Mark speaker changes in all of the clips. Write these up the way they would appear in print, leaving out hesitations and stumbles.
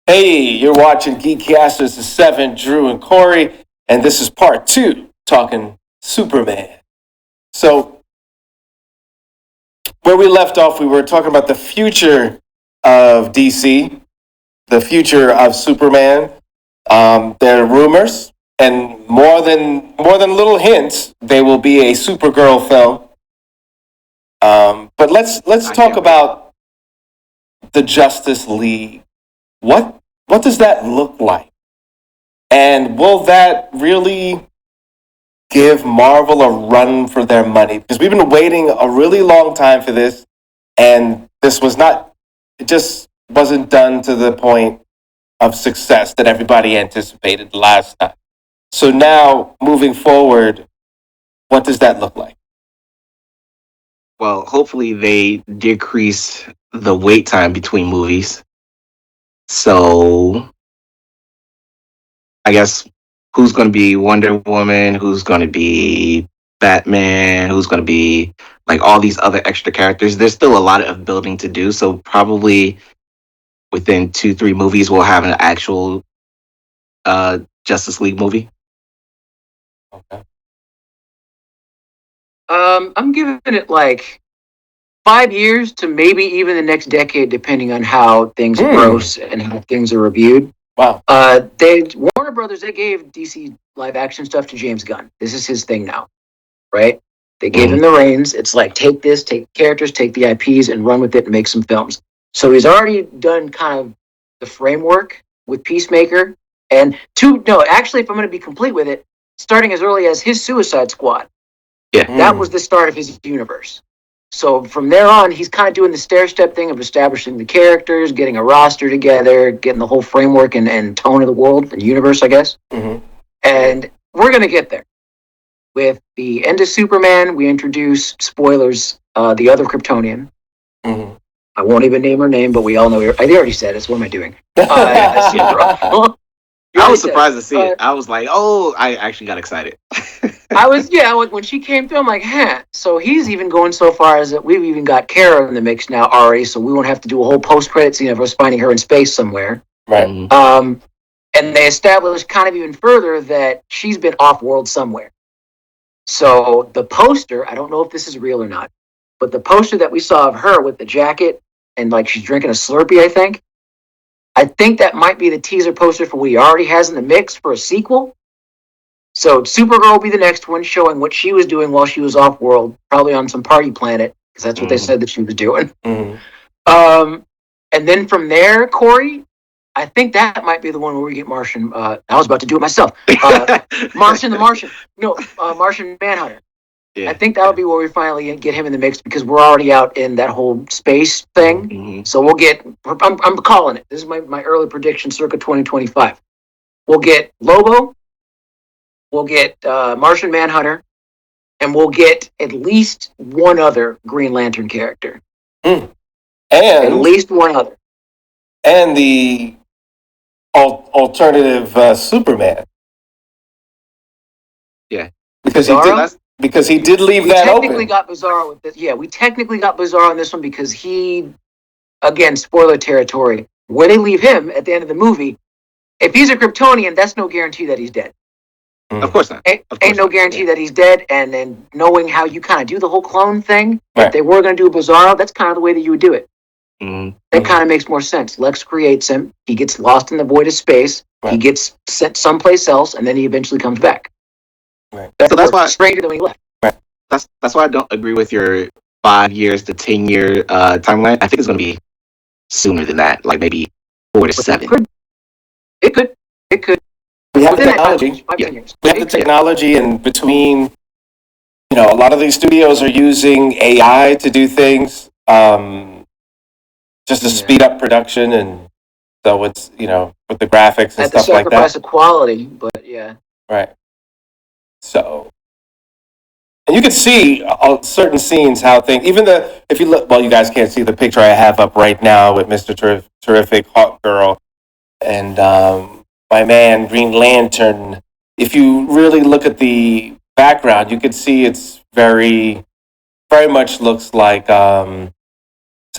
Speaker 1: Hey, you're watching GEEKCASTER. This is Seven, Drew, and Corey, and this is part two, talking Superman. So, where we left off, we were talking about the future of DC, the future of Superman. There are rumors, and more than little hints, they will be a Supergirl film. But let's talk about the Justice League. What does that look like? And will that really give Marvel a run for their money? Because we've been waiting a really long time for this, and it just wasn't done to the point of success that everybody anticipated last time. So now, moving forward, what does that look like?
Speaker 2: Well, hopefully they decrease the wait time between movies. So I guess who's going to be Wonder Woman? Who's going to be Batman? Who's going to be like all these other extra characters? There's still a lot of building to do. So probably within 2-3 movies, we'll have an actual Justice League movie.
Speaker 1: Okay.
Speaker 3: I'm giving it like 5 years to maybe even the next decade, depending on how things gross and how things are reviewed.
Speaker 1: Wow.
Speaker 3: Warner Brothers, they gave DC live action stuff to James Gunn. This is his thing now, right? They gave him the reins. It's like, take this, take the characters, take the IPs, and run with it and make some films. So he's already done kind of the framework with Peacemaker. And actually, if I'm going to be complete with it, starting as early as his Suicide Squad.
Speaker 2: Yeah.
Speaker 3: That was the start of his universe. So from there on, he's kind of doing the stair-step thing of establishing the characters, getting a roster together, getting the whole framework and tone of the world and universe, I guess.
Speaker 1: Mm-hmm.
Speaker 3: And we're going to get there. With the end of Superman, we introduce, spoilers, the other Kryptonian.
Speaker 1: Mm-hmm.
Speaker 3: I won't even name her name, but we all know her. I already said it. What am I doing?
Speaker 2: I was surprised to see it. I was like, I actually got excited.
Speaker 3: When she came through, I'm like, So he's even going so far as that we've even got Kara in the mix now already, so we won't have to do a whole post-credit scene of us finding her in space somewhere.
Speaker 1: Right.
Speaker 3: And they established kind of even further that she's been off-world somewhere. So the poster, I don't know if this is real or not, but the poster that we saw of her with the jacket and like she's drinking a Slurpee, I think that might be the teaser poster for what he already has in the mix for a sequel. So Supergirl will be the next one, showing what she was doing while she was off-world, probably on some party planet, because that's what they said that she was doing.
Speaker 1: Mm-hmm.
Speaker 3: And then from there, Corey, I think that might be the one where we get Martian. I was about to do it myself. Martian Manhunter.
Speaker 2: Yeah.
Speaker 3: I think that'll be where we finally get him in the mix, because we're already out in that whole space thing.
Speaker 2: Mm-hmm.
Speaker 3: So we'll get, I'm calling it. This is my early prediction, circa 2025. We'll get Lobo, we'll get Martian Manhunter, and we'll get at least one other Green Lantern character.
Speaker 1: And
Speaker 3: at least one other.
Speaker 1: And the alternative Superman.
Speaker 2: Yeah.
Speaker 1: Because he did leave that open.
Speaker 3: We technically got Bizarro with this. Yeah, we technically got Bizarro on this one because he, again, spoiler territory, where they leave him at the end of the movie, if he's a Kryptonian, that's no guarantee that he's dead.
Speaker 2: Of course not.
Speaker 3: Ain't no guarantee that he's dead, and then knowing how you kind of do the whole clone thing,
Speaker 1: right.
Speaker 3: If they were going to do Bizarro, that's kind of the way that you would do it.
Speaker 2: Mm-hmm.
Speaker 3: That kind of makes more sense. Lex creates him, he gets lost in the void of space,
Speaker 1: right.
Speaker 3: He gets sent someplace else, and then he eventually comes back.
Speaker 1: Right.
Speaker 3: That's why stranger than when he left.
Speaker 1: Right.
Speaker 2: That's why I don't agree with your 5 years to 10-year timeline. I think it's going to be sooner than that, like maybe 4 to 7.
Speaker 3: It could.
Speaker 1: We have the technology. We have the technology, and between, a lot of these studios are using AI to do things, just to speed up production, and so it's, with the graphics and
Speaker 3: at the
Speaker 1: stuff like that.
Speaker 3: Sacrifice of quality, but yeah.
Speaker 1: Right. So, and you can see certain scenes how things, if you look, well, you guys can't see the picture I have up right now with Mr. Terrific, Hawk Girl, and my man Green Lantern. If you really look at the background, you can see it's very, very much looks like some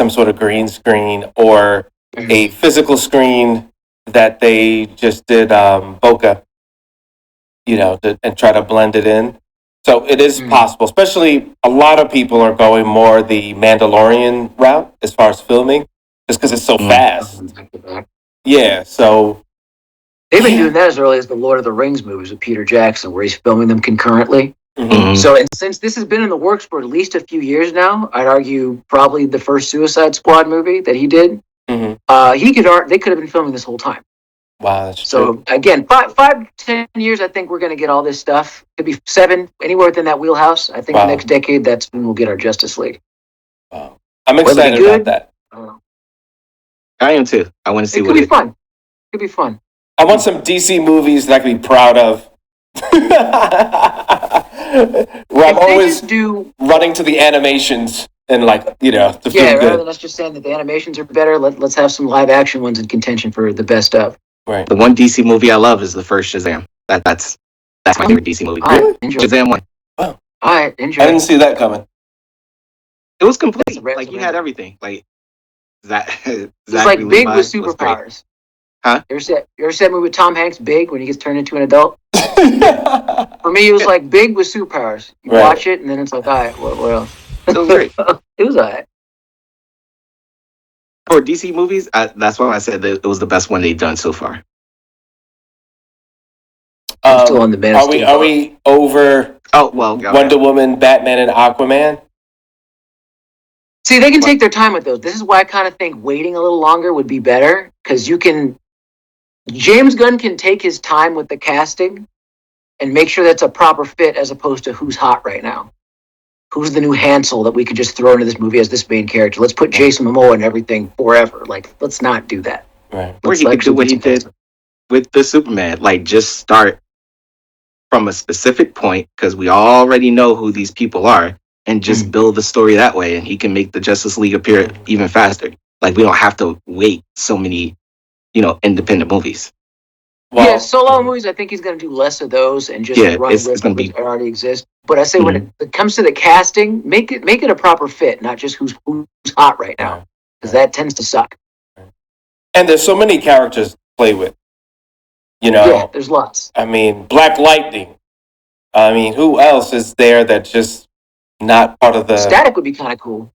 Speaker 1: sort of green screen or a physical screen that they just did bokeh, and try to blend it in. So it is possible, especially a lot of people are going more the Mandalorian route as far as filming, just because it's so fast. Yeah, so
Speaker 3: they've been doing that as early as the Lord of the Rings movies with Peter Jackson, where he's filming them concurrently.
Speaker 1: Mhm.
Speaker 3: So, and since this has been in the works for at least a few years now, I'd argue probably the first Suicide Squad movie that he did,
Speaker 1: Mhm.
Speaker 3: they could have been filming this whole time.
Speaker 1: Wow, that's
Speaker 3: So
Speaker 1: true.
Speaker 3: again, 5 to 10 years, I think we're going to get all this stuff. Could be 7, anywhere within that wheelhouse. I think
Speaker 1: Wow.
Speaker 3: the next decade, that's when we'll get our Justice League.
Speaker 1: Wow. I'm
Speaker 3: Whether it be
Speaker 1: excited
Speaker 3: good,
Speaker 1: about that.
Speaker 3: I don't know.
Speaker 2: I am too. I want to see
Speaker 3: It could
Speaker 2: what
Speaker 3: be fun. Could be fun.
Speaker 1: I want some DC movies that I can be proud of. Where I'm
Speaker 3: If they
Speaker 1: always
Speaker 3: just do,
Speaker 1: running to the animations and to
Speaker 3: yeah,
Speaker 1: feel
Speaker 3: rather
Speaker 1: good.
Speaker 3: than us just saying that the animations are better, let's have some live action ones in contention for the best of.
Speaker 1: Right.
Speaker 2: The one DC movie I love is the first Shazam. That's my favorite DC movie.
Speaker 3: I enjoy it.
Speaker 2: Shazam 1.
Speaker 3: I enjoy
Speaker 1: I didn't
Speaker 3: it.
Speaker 1: see that coming.
Speaker 2: It was complete.
Speaker 3: That's a rare
Speaker 2: Like you had
Speaker 3: surrender.
Speaker 2: everything. Like that.
Speaker 3: It's like Big with superpowers.
Speaker 2: Huh?
Speaker 3: You ever see that movie with Tom Hanks, Big, when he gets turned into an adult? For me, it was like Big with superpowers. You
Speaker 1: Right.
Speaker 3: watch it, and then it's like, all right, what else?
Speaker 2: It was great.
Speaker 3: It was all right.
Speaker 2: For DC movies, that's why I said that it was the best one they've done so far.
Speaker 3: I'm still on the Man of
Speaker 1: Are we
Speaker 3: Steel.
Speaker 1: are we over
Speaker 2: Oh well, okay.
Speaker 1: Wonder Woman, Batman, and Aquaman?
Speaker 3: See, they can take their time with those. This is why I kind of think waiting a little longer would be better, because James Gunn can take his time with the casting and make sure that's a proper fit as opposed to who's hot right now. Who's the new Hansel that we could just throw into this movie as this main character? Let's put Jason Momoa and everything forever. Like, let's not do that.
Speaker 1: Right.
Speaker 2: Or he could do what he did with the Superman. Like, just start from a specific point, because we already know who these people are, and just build the story that way, and he can make the Justice League appear even faster. Like, we don't have to wait so many, independent movies.
Speaker 3: Well, solo movies, I think he's going to do less of those and just run with
Speaker 2: it's gonna
Speaker 3: movies
Speaker 2: be
Speaker 3: that already exist. But I say when it comes to the casting, make it a proper fit, not just who's hot right now, because that tends to suck.
Speaker 1: And there's so many characters to play with.
Speaker 3: Yeah, there's lots.
Speaker 1: I mean, Black Lightning. I mean, who else is there that's just not part of the...
Speaker 3: Static would be kind of cool.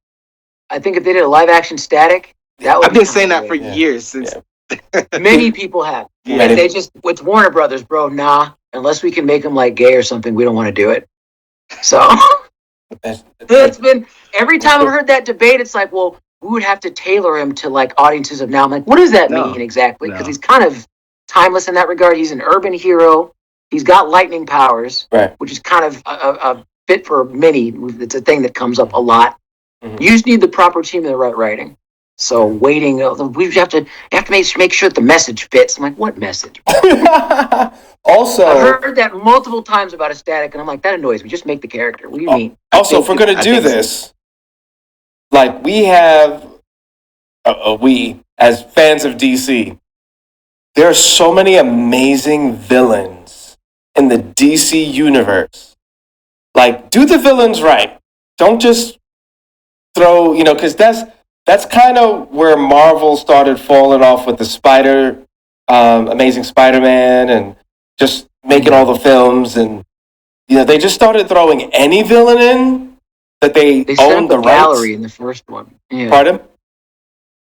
Speaker 3: I think if they did a live action Static, that would
Speaker 2: I've been saying that for years. Since
Speaker 3: many people have.
Speaker 1: Yeah.
Speaker 3: And they just, it's Warner Brothers, bro, nah. Unless we can make them like gay or something, we don't want to do it. So it's been, every time I've heard that debate, it's like, well, we would have to tailor him to like audiences of now. I'm like, what does that mean exactly? Because he's kind of timeless in that regard. He's an urban hero. He's got lightning powers, which is kind of a fit for many. It's a thing that comes up a lot. You just need the proper team and the right writing. So waiting, we have to make sure that the message fits. I'm like, what message?
Speaker 1: Also,
Speaker 3: I've heard that multiple times about a Static, and I'm like, that annoys me. Just make the character. What do you mean?
Speaker 1: Also, if we're going to do this, like we have, we as fans of DC, there are so many amazing villains in the DC universe. Like, do the villains right. Don't just throw, because that's kind of where Marvel started falling off with the Amazing Spider-Man, and just making all the films, and they just started throwing any villain in that they own the
Speaker 3: gallery
Speaker 1: rights.
Speaker 3: In the first one. Yeah.
Speaker 1: Pardon?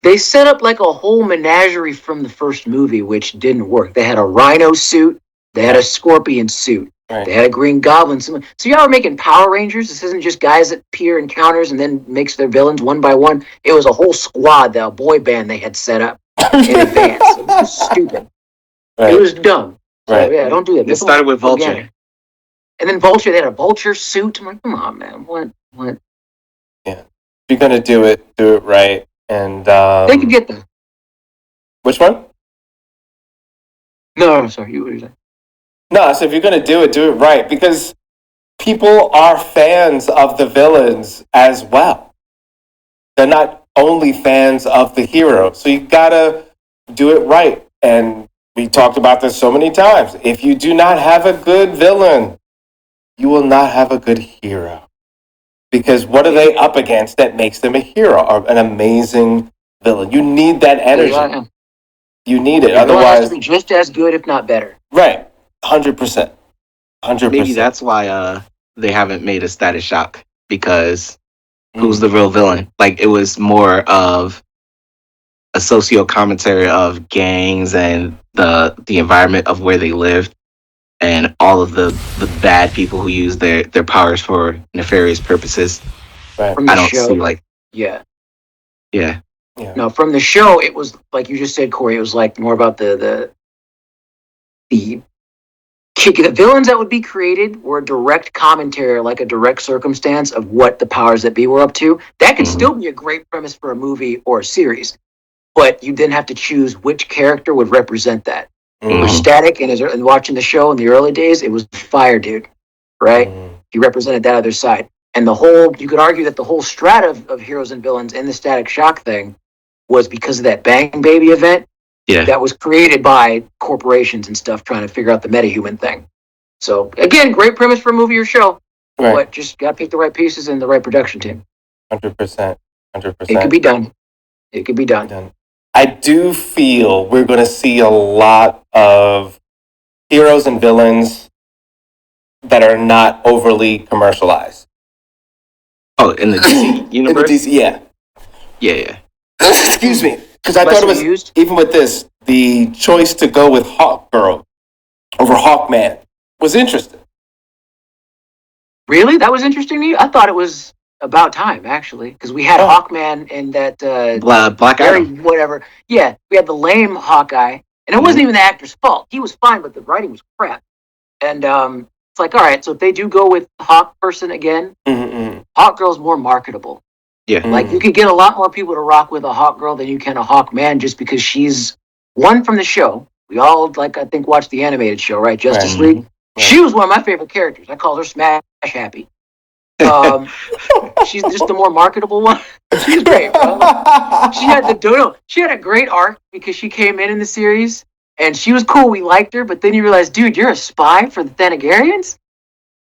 Speaker 3: They set up like a whole menagerie from the first movie, which didn't work. They had a rhino suit. They had a scorpion suit.
Speaker 1: Right.
Speaker 3: They had a Green Goblin. So y'all are making Power Rangers. This isn't just guys that appear encounters and then makes their villains one by one. It was a whole squad, the boy band they had set up in advance. It was stupid. Right. It was dumb. So, yeah, don't do that.
Speaker 2: It started with Vulture.
Speaker 3: Organic. And then Vulture, they had a Vulture suit. I'm like, come on, man. What?
Speaker 1: Yeah. If you're going to do it right. And
Speaker 3: they could get them.
Speaker 1: Which one?
Speaker 3: No, I'm sorry. What were you saying?
Speaker 1: No, so if you're going to do it right, because people are fans of the villains as well. They're not only fans of the hero. So you got to do it right. And we talked about this so many times. If you do not have a good villain, you will not have a good hero. Because what are they up against that makes them a hero or an amazing villain? You need that energy. You need it.
Speaker 3: Your villain has to
Speaker 1: Otherwise,
Speaker 3: be just as good, if not better.
Speaker 1: right. 100%. 100%.
Speaker 2: Maybe that's why they haven't made a Status Shock, because who's
Speaker 1: Mm.
Speaker 2: the real villain? Like, it was more of a socio commentary of gangs and the environment of where they lived, and all of the bad people who use their powers for nefarious purposes.
Speaker 1: Right.
Speaker 3: From the
Speaker 2: I don't
Speaker 3: show,
Speaker 2: see, like,
Speaker 3: yeah.
Speaker 2: yeah.
Speaker 1: Yeah.
Speaker 3: No, from the show, it was like you just said, Corey. It was like more about the villains that would be created were a direct commentary, like a direct circumstance of what the powers that be were up to. That could
Speaker 2: Mhm.
Speaker 3: still be a great premise for a movie or a series, but you then have to choose which character would represent that.
Speaker 1: Mm.
Speaker 3: For
Speaker 2: Mhm.
Speaker 3: Static and watching the show in the early days, it was Fire Dude, right?
Speaker 1: Mm.
Speaker 3: He represented that other side. And you could argue that the whole strata of heroes and villains in the Static Shock thing was because of that Bang Baby event
Speaker 2: Yeah.
Speaker 3: that was created by corporations and stuff trying to figure out the metahuman thing. So again, great premise for a movie or show,
Speaker 1: Right.
Speaker 3: but just got to pick the right pieces and the right production team.
Speaker 1: 100%.
Speaker 3: It
Speaker 1: 100%.
Speaker 3: could be done. It could be done.
Speaker 1: Done. I do feel we're going to see a lot of heroes and villains that are not overly commercialized.
Speaker 2: Oh, in the DC universe?
Speaker 1: In the DC, yeah.
Speaker 2: Yeah.
Speaker 1: Excuse me. Because I
Speaker 3: Less
Speaker 1: thought it was,
Speaker 3: used?
Speaker 1: even with this, the choice to go with Hawkgirl over Hawkman was interesting.
Speaker 3: Really? That was interesting to you? I thought it was about time, actually, because we had Hawkman and that
Speaker 2: Black
Speaker 3: very
Speaker 2: Adam.
Speaker 3: whatever. Yeah, we had the lame Hawkeye, and it wasn't even the actor's fault. He was fine, but the writing was crap. And it's like, all right, so if they do go with Hawk person again,
Speaker 1: Mm-hmm.
Speaker 3: Hawkgirl's more marketable.
Speaker 2: Yeah.
Speaker 3: Like, you could get a lot more people to rock with a Hawkgirl than you can a Hawkman, just because she's one from the show. We all, like, I think, watched the animated show, right? Justice
Speaker 1: Right.
Speaker 3: League. She was one of my favorite characters. I called her Smash Happy. She's just the more marketable one. She's great, bro. She had a great arc because she came in the series and she was cool. We liked her, but then you realize, dude, you're a spy for the Thanagarians?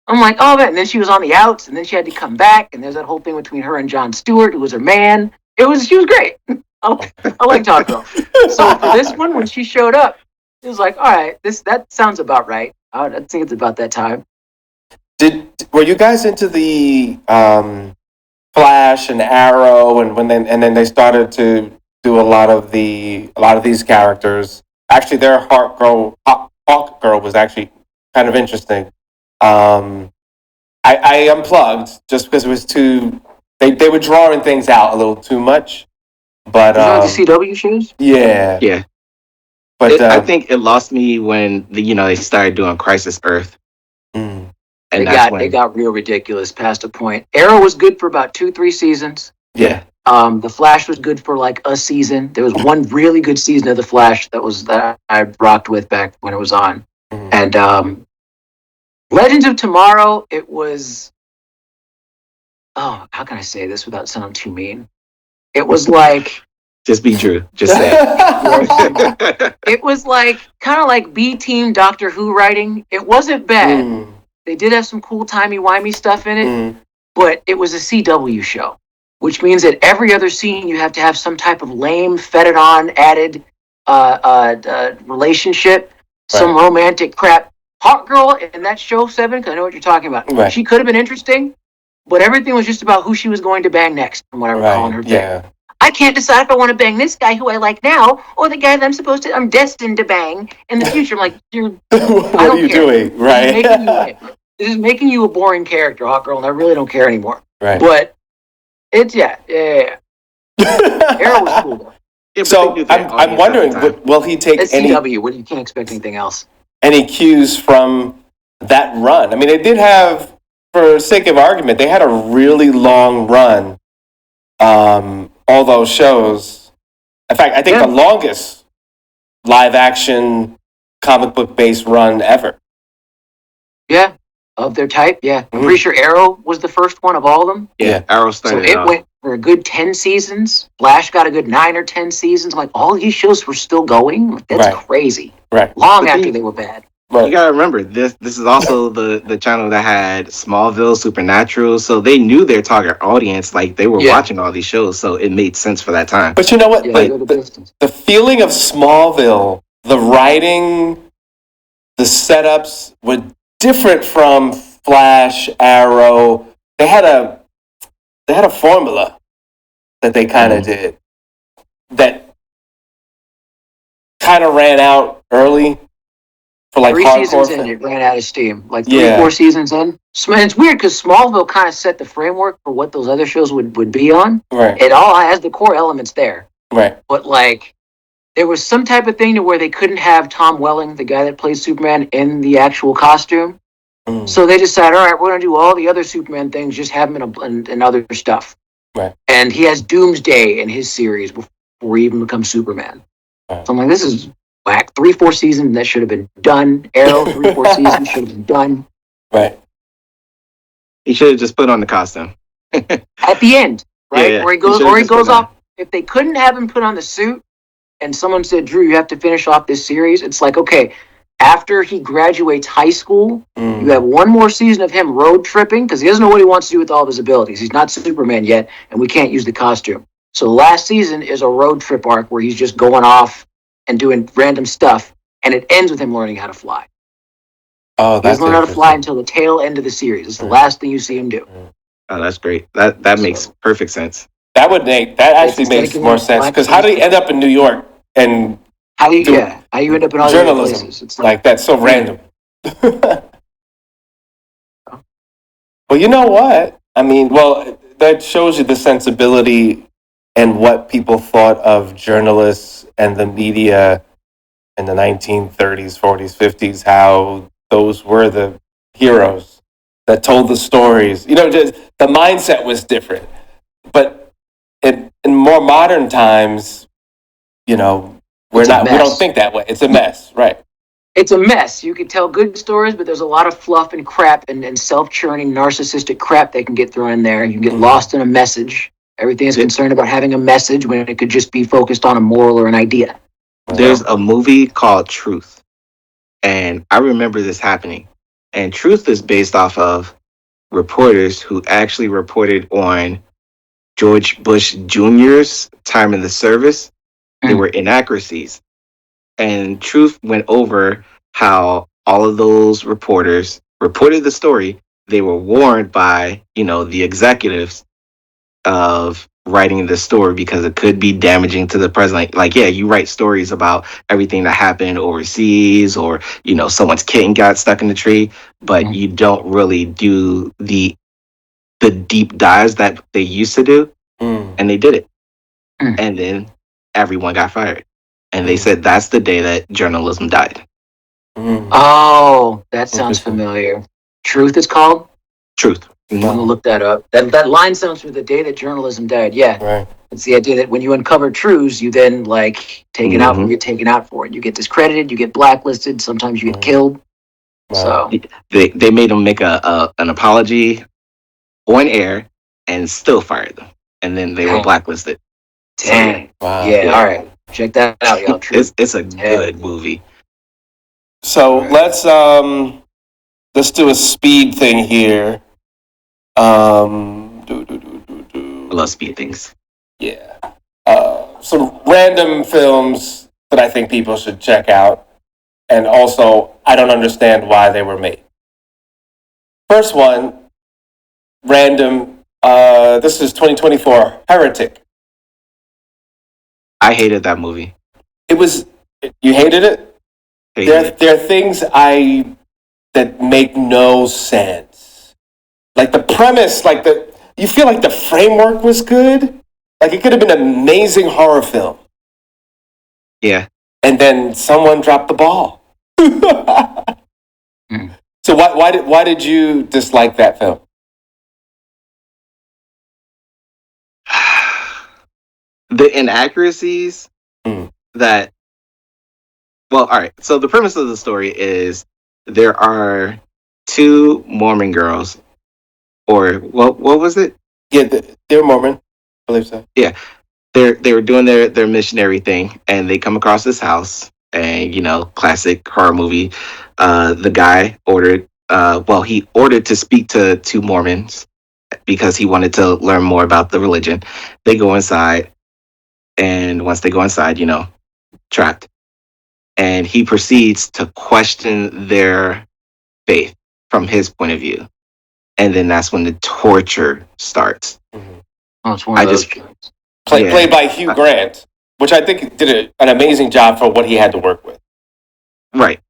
Speaker 3: I'm like, oh man. And then she was on the outs, and then she had to come back, and there's that whole thing between her and Jon Stewart, who was her man. She was great. I liked Hawkgirl. So for this one, when she showed up, it was like, all right, that sounds about right. I think it's about that time.
Speaker 1: Were you guys into the Flash and Arrow, and then they started to do a lot of these characters? Actually, their Hawkgirl was actually kind of interesting. I unplugged just because it was too. They were drawing things out a little too much. But
Speaker 3: Was that the CW shows?
Speaker 1: yeah,
Speaker 2: Yeah.
Speaker 1: but
Speaker 2: I think it lost me when they started doing Crisis Earth,
Speaker 1: mm,
Speaker 2: and
Speaker 3: They got real ridiculous past a point. Arrow was good for about 2-3 seasons.
Speaker 1: yeah.
Speaker 3: The Flash was good for like a season. There was one really good season of the Flash that I rocked with back when it was on.
Speaker 1: Mm.
Speaker 3: And Legends of Tomorrow, it was, how can I say this without sounding too mean? It was like,
Speaker 2: just be true. Just say it.
Speaker 3: it was like kind of like B-team Doctor Who writing. It wasn't bad.
Speaker 1: Mm,
Speaker 3: They did have some cool timey-wimey stuff in it,
Speaker 1: mm,
Speaker 3: but it was a CW show, which means that every other scene you have to have some type of lame, fed-on, added relationship, some romantic crap. Hawkgirl in that show, 7, because I know what you're talking about.
Speaker 1: Right.
Speaker 3: She could have been interesting, but everything was just about who she was going to bang next, from what I recall in her thing.
Speaker 1: Yeah.
Speaker 3: I can't decide if I want to bang this guy who I like now, or the guy that I'm destined to bang in the future. I'm like, dude,
Speaker 1: What are you doing? Right.
Speaker 3: This is making you a boring character, Hawkgirl, and I really don't care anymore.
Speaker 1: Right.
Speaker 3: But it's yeah. Arrow was cool though.
Speaker 2: Yeah,
Speaker 1: So I'm wondering, will he take
Speaker 3: It's
Speaker 1: any
Speaker 3: CW. You can't expect anything else.
Speaker 1: cues from that run? I mean, they did have, for sake of argument, they had a really long run. All those shows. In fact, I think the longest live action comic book based run ever.
Speaker 3: Yeah, of their type. Yeah, I'm pretty sure Arrow was the first one of all of them.
Speaker 2: Yeah, Arrow
Speaker 3: So
Speaker 2: started
Speaker 3: it
Speaker 2: off.
Speaker 3: went for a good 10 seasons. Flash got a good 9 or 10 seasons. Like all these shows were still going. That's
Speaker 1: Right.
Speaker 3: crazy.
Speaker 1: Right.
Speaker 3: Long
Speaker 2: But
Speaker 3: after
Speaker 2: then-
Speaker 3: they were bad.
Speaker 2: You gotta remember this. This is also the channel that had Smallville, Supernatural, so they knew their target audience. Like they were watching all these shows, so it made sense for that time.
Speaker 1: But you know what?
Speaker 3: Yeah,
Speaker 1: Like the feeling of Smallville, the writing, the setups were different from Flash, Arrow. They had a formula that they kind of did that kind of ran out early for like
Speaker 3: 3 seasons in, it ran out of steam. Like 4 seasons in. It's weird because Smallville kind of set the framework for what those other shows would be on.
Speaker 1: Right.
Speaker 3: It all has the core elements there.
Speaker 1: Right.
Speaker 3: But like, there was some type of thing to where they couldn't have Tom Welling, the guy that plays Superman, in the actual costume. So they decided, all right, we're going to do all the other Superman things, just have him in other stuff.
Speaker 1: Right.
Speaker 3: And he has Doomsday in his series before he even becomes Superman. Right. So I'm like, this is whack. 3-4 seasons, that should have been done. Arrow, 3-4 seasons should have been done.
Speaker 1: Right.
Speaker 2: He should have just put on the costume.
Speaker 3: At the end, right?
Speaker 2: Yeah.
Speaker 3: Where he goes off. If they couldn't have him put on the suit and someone said, Drew, you have to finish off this series, it's like, okay, after he graduates high school, you have one more season of him road tripping because he doesn't know what he wants to do with all of his abilities. He's not Superman yet, and we can't use the costume. So the last season is a road trip arc where he's just going off and doing random stuff, and it ends with him learning how to fly.
Speaker 1: Oh,
Speaker 3: he doesn't learn how to fly until the tail end of the series. It's the last thing you see him do.
Speaker 2: Oh, that's great. That makes perfect sense.
Speaker 1: That actually makes more sense because how did he end up in New York and
Speaker 3: how do you end up in all
Speaker 1: journalism?
Speaker 3: These places? It's
Speaker 1: like that's so random. Well, you know what? I mean, that shows you the sensibility and what people thought of journalists and the media in the 1930s, 40s, 50s, how those were the heroes that told the stories. You know, just the mindset was different. But in more modern times, you know, we don't think that way. It's a mess, right?
Speaker 3: It's a mess. You can tell good stories, but there's a lot of fluff and crap and self-churning, narcissistic crap that can get thrown in there. You can get lost in a message. Everything is concerned about having a message when it could just be focused on a moral or an idea.
Speaker 2: There's a movie called Truth, and I remember this happening. And Truth is based off of reporters who actually reported on George Bush Jr.'s time in the service. There were inaccuracies. And Truth went over how all of those reporters reported the story. They were warned by, the executives of writing the story because it could be damaging to the president. Like, yeah, you write stories about everything that happened overseas or, someone's kitten got stuck in the tree, but you don't really do the deep dives that they used to do. And they did it. And then everyone got fired. And they said that's the day that journalism died.
Speaker 3: Oh, that sounds familiar. Truth is called?
Speaker 2: Truth.
Speaker 3: I'm going to look that up. That line sounds for the day that journalism died. Yeah. Right. It's the idea that when you uncover truths, you then get taken out for it. You get discredited, you get blacklisted, sometimes you get killed. Wow. So
Speaker 2: they made them make an apology on air and still fired them. And then they were blacklisted.
Speaker 3: Dang. Wow. Yeah, all right. Check that out, y'all.
Speaker 2: It's a good movie.
Speaker 1: So let's do a speed thing here.
Speaker 2: I love speed things.
Speaker 1: Yeah. Some random films that I think people should check out. And also, I don't understand why they were made. First one, random. This is 2024, Heretic.
Speaker 2: I hated that movie.
Speaker 1: You hated it? There are things that make no sense. Like the premise, you feel like the framework was good. Like it could have been an amazing horror film.
Speaker 2: Yeah.
Speaker 1: And then someone dropped the ball. So why did you dislike that film?
Speaker 2: The inaccuracies that, well, all right. So the premise of the story is there are two Mormon girls, or what was it?
Speaker 1: Yeah, they're Mormon. I believe so.
Speaker 2: Yeah, they were doing their missionary thing, and they come across this house, and classic horror movie. The guy ordered. He ordered to speak to two Mormons because he wanted to learn more about the religion. They go inside, and once they go inside, trapped, and he proceeds to question their faith from his point of view, and then that's when the torture starts.
Speaker 3: Oh, it's one of
Speaker 2: I
Speaker 3: those.
Speaker 2: just
Speaker 1: Played by Hugh Grant, which I think did an amazing job for what he had to work with.
Speaker 2: Right.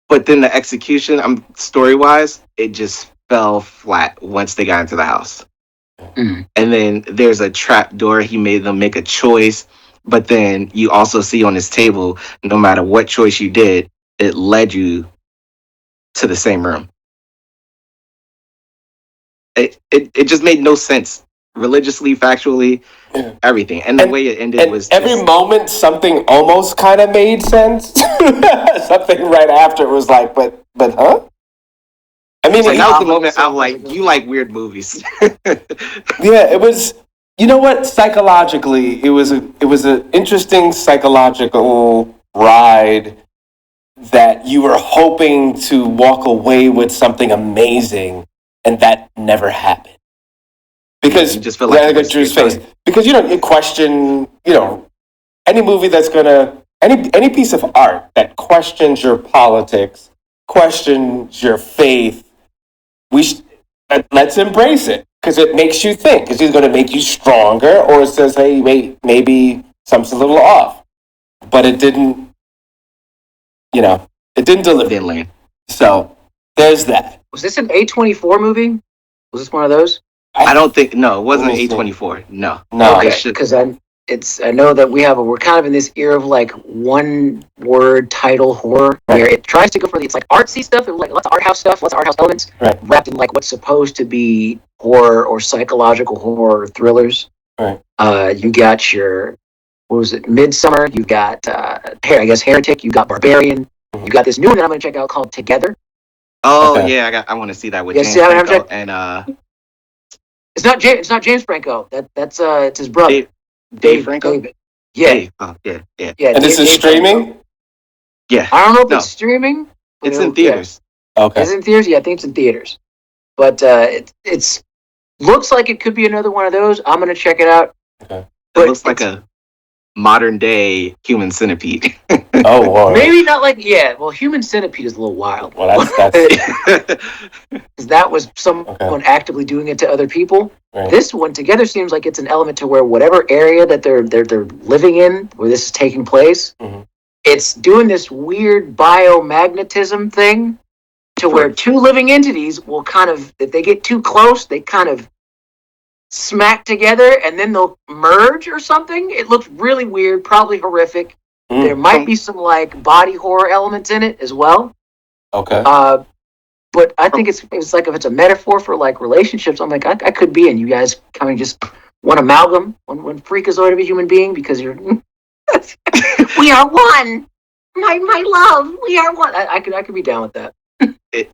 Speaker 2: But then the execution, story-wise, it just fell flat once they got into the house.
Speaker 3: Mm.
Speaker 2: And then there's a trap door. He made them make a choice. But then you also see on his table, no matter what choice you did, it led you to the same room. It just made no sense. Religiously, factually, everything. And the way it ended was
Speaker 1: every
Speaker 2: just,
Speaker 1: moment something almost kind of made sense. Something right after it was like, but huh? I mean,
Speaker 2: and that was the moment I'm like, you like weird movies.
Speaker 1: yeah, it was. You know what? Psychologically, it was an interesting psychological ride that you were hoping to walk away with something amazing, and that never happened. Because
Speaker 2: you just feel like
Speaker 1: I
Speaker 2: you
Speaker 1: got
Speaker 2: wasted
Speaker 1: Drew's
Speaker 2: your
Speaker 1: face.
Speaker 2: time.
Speaker 1: Because you question any movie that's gonna any piece of art that questions your politics, questions your faith. Let's embrace it because it makes you think. It's either going to make you stronger, or it says, "Hey, maybe something's a little off." But it didn't. It didn't deliver.
Speaker 2: Didn't land.
Speaker 1: So there's that.
Speaker 3: Was this an A24 movie? Was this one of those?
Speaker 2: I don't think. No, it wasn't
Speaker 1: Let me see.
Speaker 2: A24. No.
Speaker 1: No.
Speaker 3: Okay, because I know that we're kind of in this era of like one word title horror where it tries to go for it's like artsy stuff, like lots of art house stuff, lots of art house elements,
Speaker 1: Right.
Speaker 3: wrapped in like what's supposed to be horror or psychological horror thrillers.
Speaker 1: Right.
Speaker 3: You got your what was it, Midsummer? You got Heretic. You got Barbarian. You got this new one that I'm going to check out called Together.
Speaker 2: Oh
Speaker 1: Okay.
Speaker 2: yeah, I want to see that with
Speaker 3: Yeah,
Speaker 2: James
Speaker 3: see that one,
Speaker 2: Franco
Speaker 3: Jack?
Speaker 2: and
Speaker 3: It's not James Franco. That's it's his brother.
Speaker 2: Dave Franco.
Speaker 3: David. Yeah.
Speaker 2: Dave. Oh yeah.
Speaker 1: And this is
Speaker 3: Dave
Speaker 1: streaming.
Speaker 3: Franco.
Speaker 2: Yeah.
Speaker 3: I don't know if
Speaker 2: No.
Speaker 3: it's streaming.
Speaker 2: It's in theaters.
Speaker 1: Okay.
Speaker 3: Is it in theaters? Yeah, I think it's in theaters. But it's looks like it could be another one of those. I'm gonna check it out.
Speaker 1: Okay.
Speaker 2: It
Speaker 3: But
Speaker 2: looks like a modern day Human Centipede.
Speaker 1: Oh, wow.
Speaker 3: maybe not like Well, Human Centipede is a little wild.
Speaker 1: Well, that's
Speaker 3: 'Cause that was someone actively doing it to other people.
Speaker 1: Right.
Speaker 3: This one Together seems like it's an element to where whatever area that they're living in, where this is taking place, it's doing this weird biomagnetism thing to where two living entities will kind of, if they get too close, they kind of smack together and then they'll merge or something. It looks really weird, probably horrific. There might be some like body horror elements in it as well.
Speaker 1: Okay.
Speaker 3: But I think it's like if it's a metaphor for like relationships, I'm like I could be in. You guys kind of just one amalgam, one freakazoid of a human being because you're we are one. My love, we are one. I could be down with that.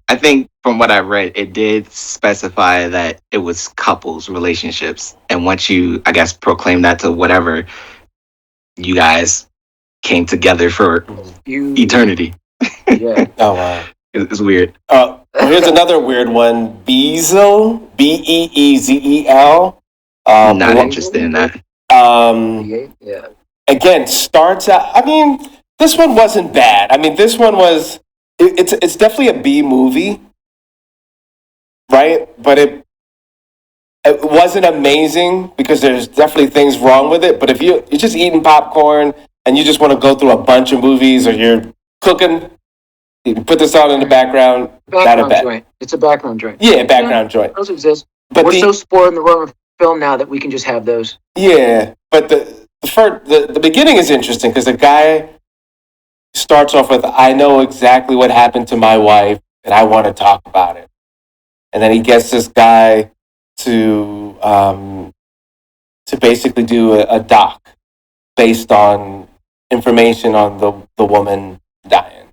Speaker 2: I think from what I read, it did specify that it was couples relationships, and once you, I guess, proclaim that to whatever, you guys came together for eternity.
Speaker 3: Yeah.
Speaker 1: Oh wow.
Speaker 2: It's weird.
Speaker 1: Well, here's another weird one. Beezel, Beezel.
Speaker 2: Not interested in that.
Speaker 3: Yeah.
Speaker 1: Again, starts out. I mean, this one wasn't bad. I mean, this one was. It's definitely a B movie, right? But it wasn't amazing because there's definitely things wrong with it. But if you're just eating popcorn and you just want to go through a bunch of movies, or you're cooking, you can put this on in the background.
Speaker 3: Background joint. It's a background joint.
Speaker 1: Yeah, background joint.
Speaker 3: Those exist.
Speaker 1: But
Speaker 3: we're so spoiled in the realm of film now that we can just have those.
Speaker 1: Yeah, but the beginning is interesting because the guy starts off with, "I know exactly what happened to my wife, and I want to talk about it." And then he gets this guy to basically do a doc based on information on the woman dying,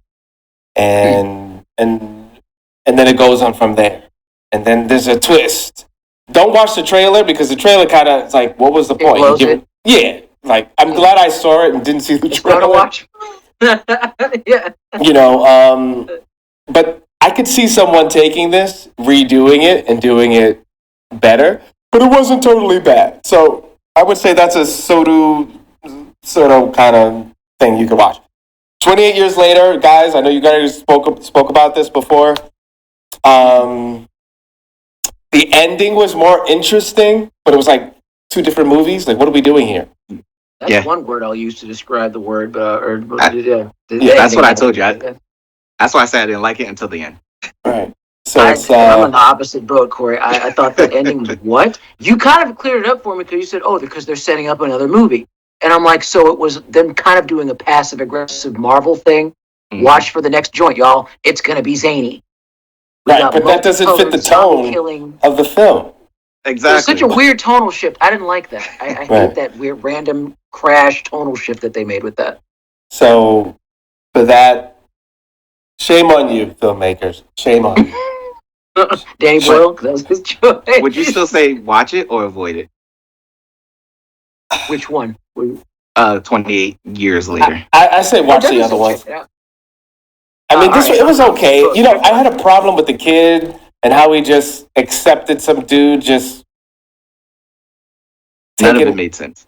Speaker 1: and then it goes on from there. And then there's a twist. Don't watch the trailer because the trailer kind of, it's like, what was the point?
Speaker 3: Blows it.
Speaker 1: Yeah, like, I'm glad I saw it and didn't see the
Speaker 3: It's fun to
Speaker 1: trailer.
Speaker 3: watch. Yeah.
Speaker 1: You know, but I could see someone taking this, redoing it, and doing it better. But it wasn't totally bad. So I would say that's a Soto kind of thing you can watch. 28 years later, guys, I know you guys spoke about this before. The ending was more interesting, but it was like two different movies. Like, what are we doing here?
Speaker 3: That's one word I'll use to describe the word,
Speaker 2: that's what I told you. That's why I said I didn't like it until the end.
Speaker 1: Right. So
Speaker 3: I'm on the opposite boat, Corey. I thought that ending was what? You kind of cleared it up for me because you said, because they're setting up another movie. And I'm like, so it was them kind of doing a passive-aggressive Marvel thing. Mm-hmm. Watch for the next joint, y'all. It's going to be zany.
Speaker 1: Right, but that doesn't fit the tone of the film.
Speaker 2: Exactly.
Speaker 3: It's such a weird tonal shift. I didn't like that. I hate that weird random crash tonal shift that they made with that.
Speaker 1: So, for that, shame on you, filmmakers. Shame on you.
Speaker 3: Danny Boyle, that was his choice.
Speaker 2: Would you still say watch it or avoid it?
Speaker 3: Which one?
Speaker 2: 28 years later.
Speaker 1: I say watch the other one. I mean, it was okay. You know, I had a problem with the kid and how he just accepted some dude just.
Speaker 2: None of it made sense.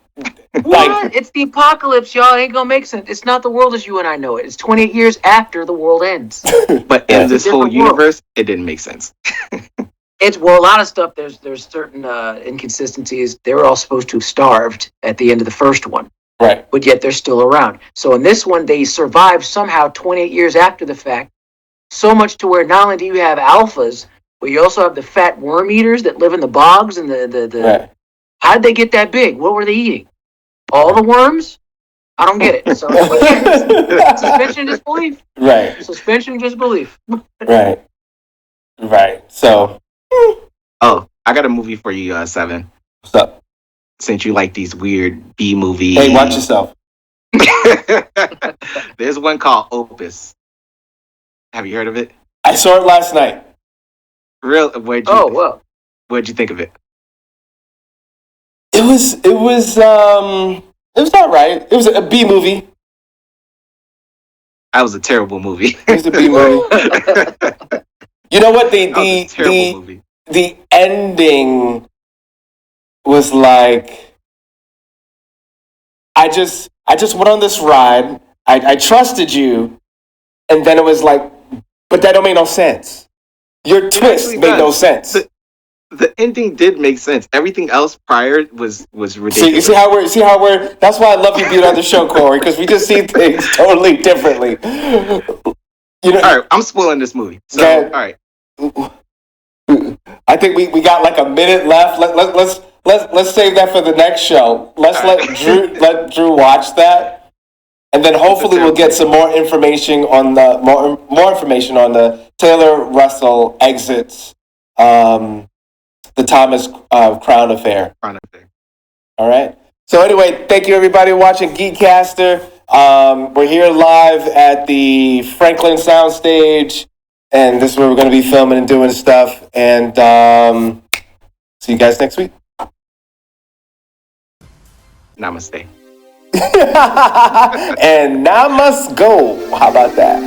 Speaker 3: What? It's the apocalypse, y'all. It ain't gonna make sense. It's not the world as you and I know it. It's 28 years after the world ends.
Speaker 2: But in this whole universe, it didn't make sense.
Speaker 3: A lot of stuff. There's certain inconsistencies. They were all supposed to have starved at the end of the first one,
Speaker 1: right?
Speaker 3: But yet they're still around. So in this one, they survived somehow 28 years after the fact. So much to where not only do you have alphas, but you also have the fat worm eaters that live in the bogs and the.
Speaker 1: Right.
Speaker 3: How did they get that big? What were they eating? All the worms? I don't get it. So suspension of disbelief.
Speaker 1: Right.
Speaker 3: Suspension of disbelief.
Speaker 1: Right. Right. So.
Speaker 2: Oh, I got a movie for you, Seven.
Speaker 1: What's up?
Speaker 2: Since you like these weird B movies.
Speaker 1: Hey, watch yourself.
Speaker 2: There's one called Opus. Have you heard of it?
Speaker 1: I saw it last night.
Speaker 2: What'd you think of it?
Speaker 1: It was all right. It was a B movie.
Speaker 2: That was a terrible movie.
Speaker 1: It was a B movie. You know what? The ending was like, I just went on this ride. I trusted you, and then it was like, but that don't make no sense. Your twist made no sense.
Speaker 2: The ending did make sense. Everything else prior was ridiculous.
Speaker 1: See how we're. That's why I love you being on the show, Corey, because we just see things totally differently. You know.
Speaker 2: All right, I'm spoiling this movie. So, all right.
Speaker 1: I think we got like a minute left. Let's save that for the next show. Let's let Drew watch that, and then hopefully we'll get some more information on the more information on the Taylor Russell exits. The Thomas Crown Affair. All right. So anyway, thank you everybody watching GEEKCASTER. We're here live at the Franklin Soundstage, and this is where we're going to be filming and doing stuff. And see you guys next week.
Speaker 2: Namaste.
Speaker 1: And now must go. How about that?